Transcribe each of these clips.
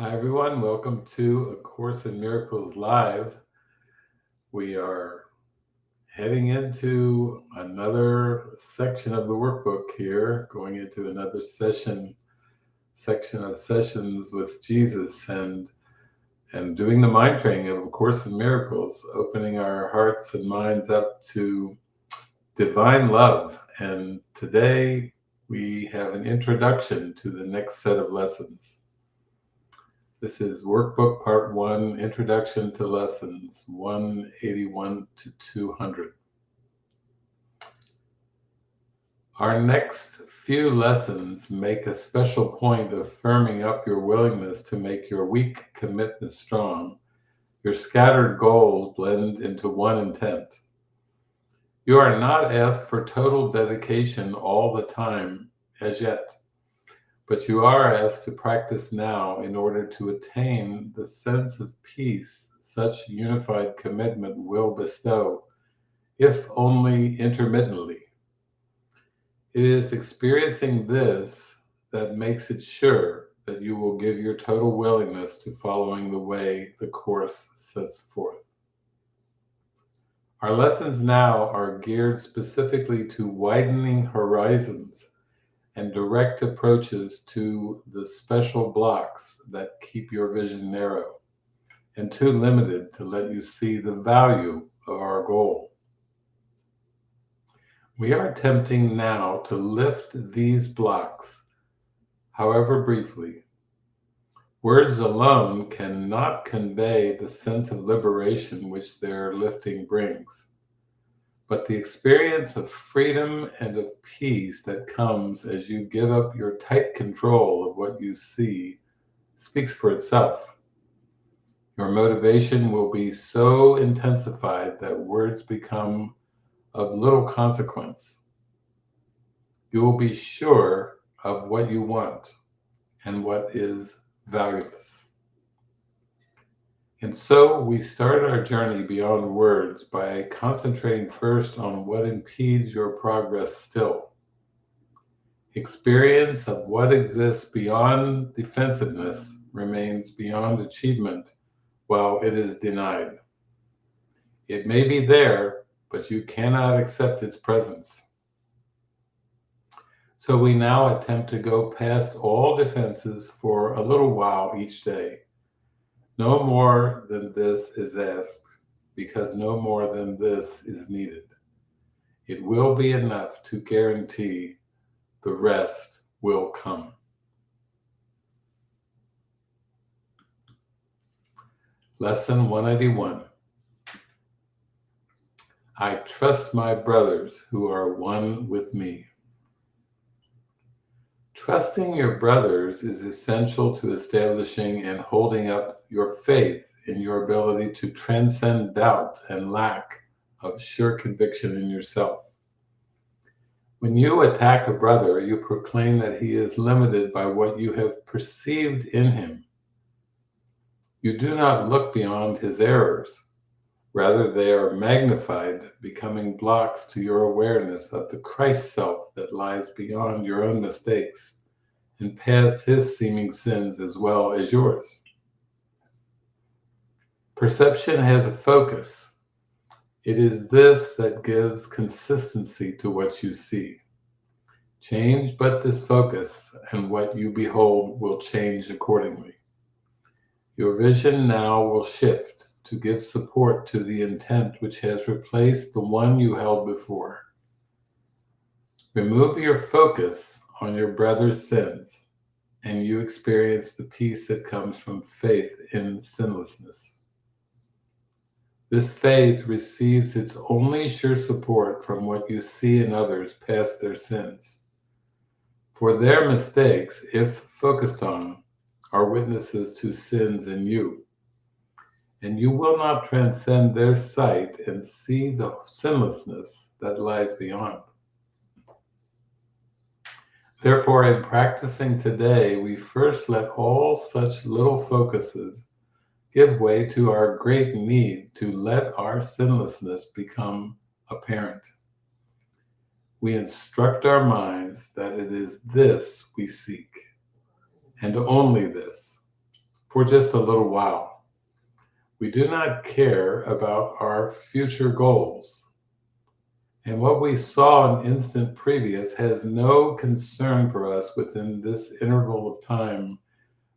Hi, everyone. Welcome to A Course in Miracles Live. We are heading into another section of the workbook here, going into another section of sessions with Jesus and doing the mind training of A Course in Miracles, opening our hearts and minds up to divine love. And today we have an introduction to the next set of lessons. This is Workbook Part 1, Introduction to Lessons 181 to 200. Our next few lessons make a special point of firming up your willingness to make your weak commitment strong. Your scattered goals blend into one intent. You are not asked for total dedication all the time as yet. But you are asked to practice now in order to attain the sense of peace such unified commitment will bestow, if only intermittently. It is experiencing this that makes it sure that you will give your total willingness to following the way the Course sets forth. Our lessons now are geared specifically to widening horizons and direct approaches to the special blocks that keep your vision narrow and too limited to let you see the value of our goal. We are attempting now to lift these blocks, however briefly. Words alone cannot convey the sense of liberation which their lifting brings. But the experience of freedom and of peace that comes as you give up your tight control of what you see speaks for itself. Your motivation will be so intensified that words become of little consequence. You will be sure of what you want and what is valueless. And so we start our journey beyond words by concentrating first on what impedes your progress still. Experience of what exists beyond defensiveness remains beyond achievement while it is denied. It may be there, but you cannot accept its presence. So we now attempt to go past all defenses for a little while each day. No more than this is asked, because no more than this is needed. It will be enough to guarantee the rest will come. Lesson 181. I trust my brothers who are one with me. Trusting your brothers is essential to establishing and holding up your faith in your ability to transcend doubt and lack of sure conviction in yourself. When you attack a brother, you proclaim that he is limited by what you have perceived in him. You do not look beyond his errors. Rather, they are magnified, becoming blocks to your awareness of the Christ self that lies beyond your own mistakes and past his seeming sins as well as yours. Perception has a focus. It is this that gives consistency to what you see. Change but this focus, and what you behold will change accordingly. Your vision now will shift to give support to the intent which has replaced the one you held before. Remove your focus on your brother's sins, and you experience the peace that comes from faith in sinlessness. This faith receives its only sure support from what you see in others past their sins. For their mistakes, if focused on, are witnesses to sins in you. And you will not transcend their sight and see the sinlessness that lies beyond. Therefore, in practicing today, we first let all such little focuses give way to our great need to let our sinlessness become apparent. We instruct our minds that it is this we seek, and only this. for just a little while. We do not care about our future goals. And what we saw an instant previous has no concern for us within this interval of time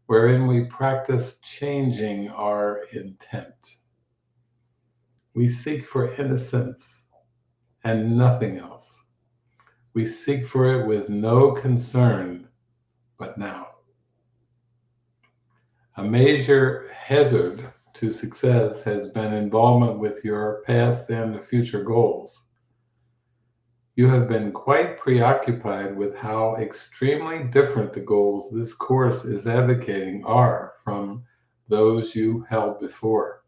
wherein we practice changing our intent. We seek for innocence and nothing else. We seek for it with no concern but now. A major hazard to success has been involvement with your past and future goals. You have been quite preoccupied with how extremely different the goals this course is advocating are from those you held before.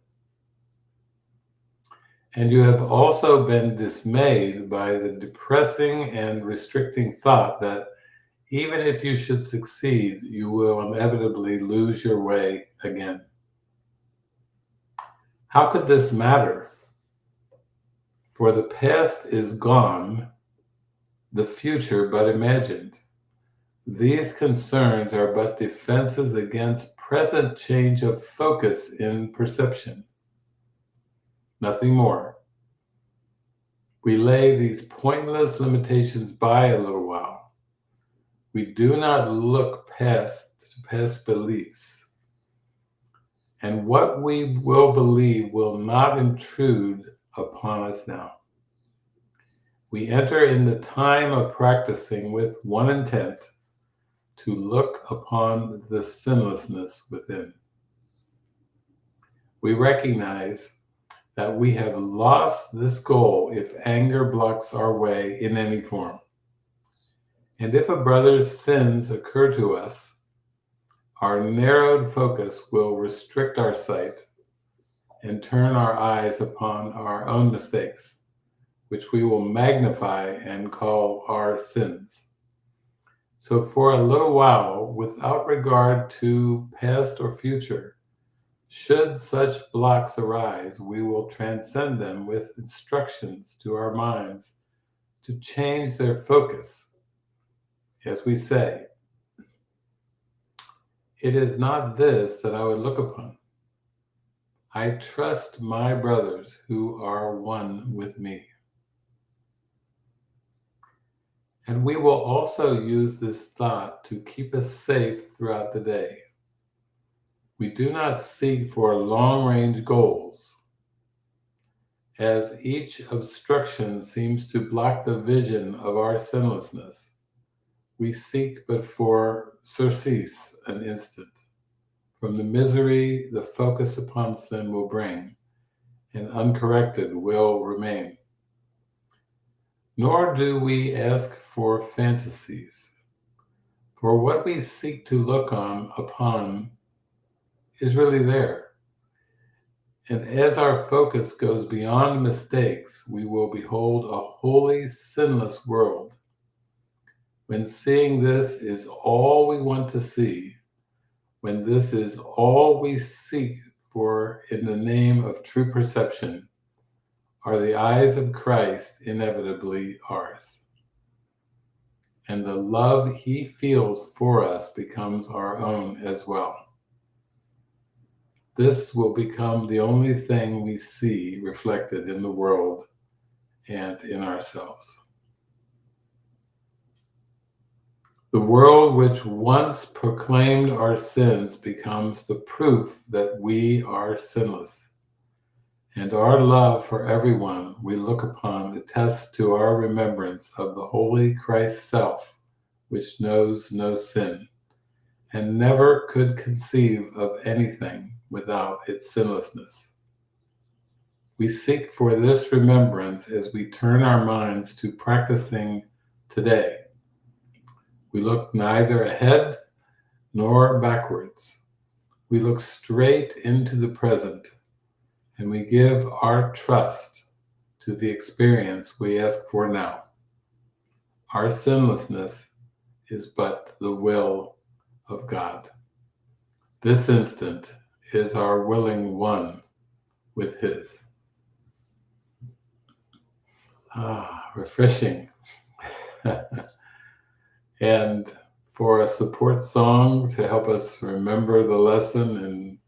And you have also been dismayed by the depressing and restricting thought that even if you should succeed, you will inevitably lose your way again. How could this matter? For the past is gone, the future but imagined. These concerns are but defenses against present change of focus in perception. Nothing more. We lay these pointless limitations by a little while. We do not look past beliefs. And what we will believe will not intrude upon us now. We enter in the time of practicing with one intent, to look upon the sinlessness within. We recognize that we have lost this goal if anger blocks our way in any form. And if a brother's sins occur to us, our narrowed focus will restrict our sight and turn our eyes upon our own mistakes, which we will magnify and call our sins. So for a little while, without regard to past or future, should such blocks arise, we will transcend them with instructions to our minds to change their focus. As we say, it is not this that I would look upon. I trust my brothers who are one with me. And we will also use this thought to keep us safe throughout the day. We do not seek for long-range goals, as each obstruction seems to block the vision of our sinlessness. We seek but for surcease, an instant, from the misery the focus upon sin will bring, and uncorrected will remain. Nor do we ask for fantasies, for what we seek to look upon is really there. And as our focus goes beyond mistakes, we will behold a holy, sinless world. When seeing this is all we want to see, when this is all we seek for in the name of true perception, are the eyes of Christ inevitably ours. And the love he feels for us becomes our own as well. This will become the only thing we see reflected in the world and in ourselves. The world which once proclaimed our sins becomes the proof that we are sinless. And our love for everyone we look upon attests to our remembrance of the holy Christ self, which knows no sin, and never could conceive of anything without its sinlessness. We seek for this remembrance as we turn our minds to practicing today. We look neither ahead nor backwards. We look straight into the present, and we give our trust to the experience we ask for now. Our sinlessness is but the will of God. This instant is our willing one with his. Refreshing. And for a support song to help us remember the lesson and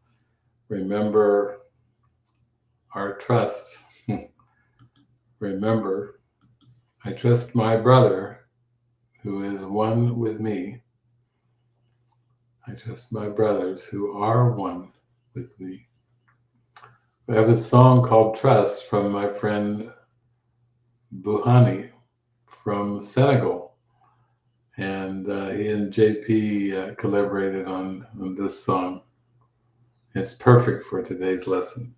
remember our trust. Remember, I trust my brother who is one with me. I trust my brothers who are one with me. We have a song called Trust from my friend Buhani from Senegal. And he and JP collaborated on this song. It's perfect for today's lesson.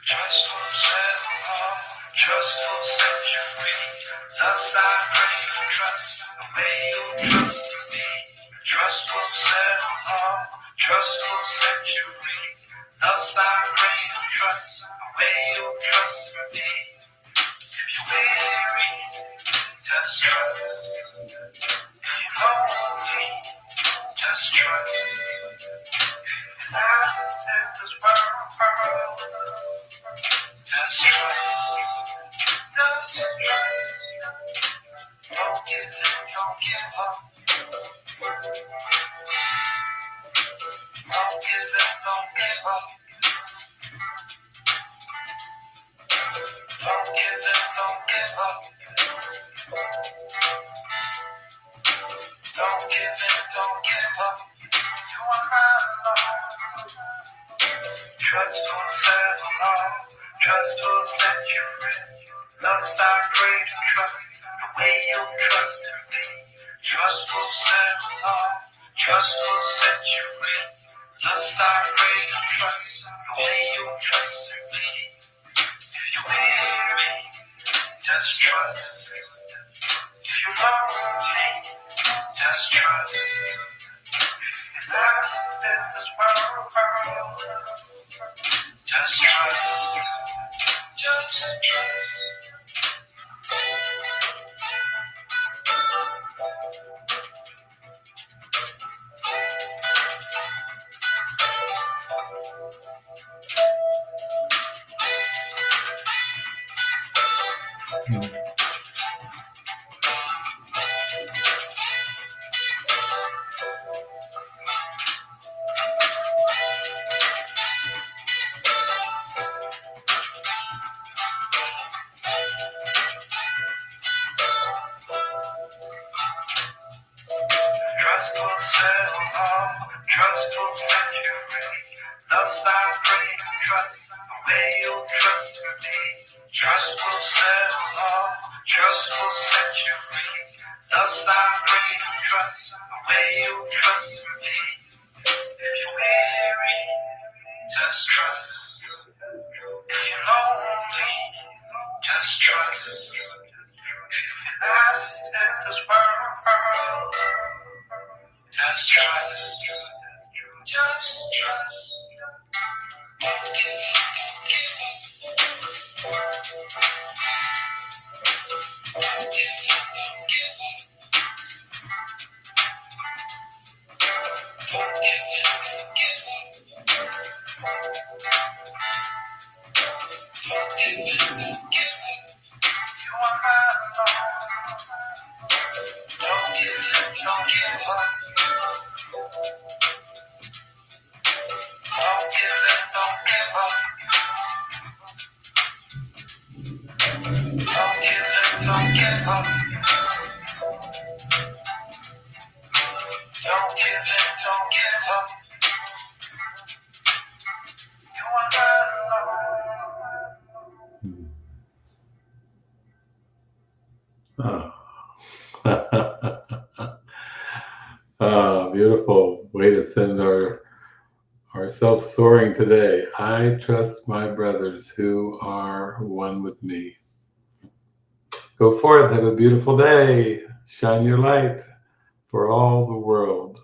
Trust will set all, trust will set you free. Thus I pray to trust, the way you trust in me. Trust will set all, trust will set you free. Thus I pray to trust, the way you trust in me. If you're weary, just trust. If you're lonely, just trust. If you're lost in this world, just trust. Just trust. Don't give in, don't give up. Don't give in, don't give up. Don't give in, don't give up. Don't give in, don't give up. You are not alone. Trust will settle all. Trust will set you free. Thus I pray to trust the way you trust in me. Trust will settle all. Trust will set you free. Thus I pray to trust the way you trust in me. If you're weary, just trust. If you're lonely, just trust. If you're lost in this world, just trust. Just trust. Trust will settle all. Trust will set you free. Thus I pray to trust the way you trust in me. Trust will settle all. Trust will set you free. Thus I pray to trust the way you trust in me. If you're weary, just trust. If you're lonely, just trust. If you're lost in this world, just trust. Just trust. Don't give up, don't give up. Don't give up, don't give up. Don't give up, don't give up. Don't give up, don't give up. You are not alone. Don't give up, don't give up. Don't give up, don't give up. Don't give up, don't give up. Don't give up, don't give up. You are not Oh. Beautiful way to send ourselves soaring today. I trust my brothers who are one with me. Go forth, have a beautiful day. Shine your light for all the world.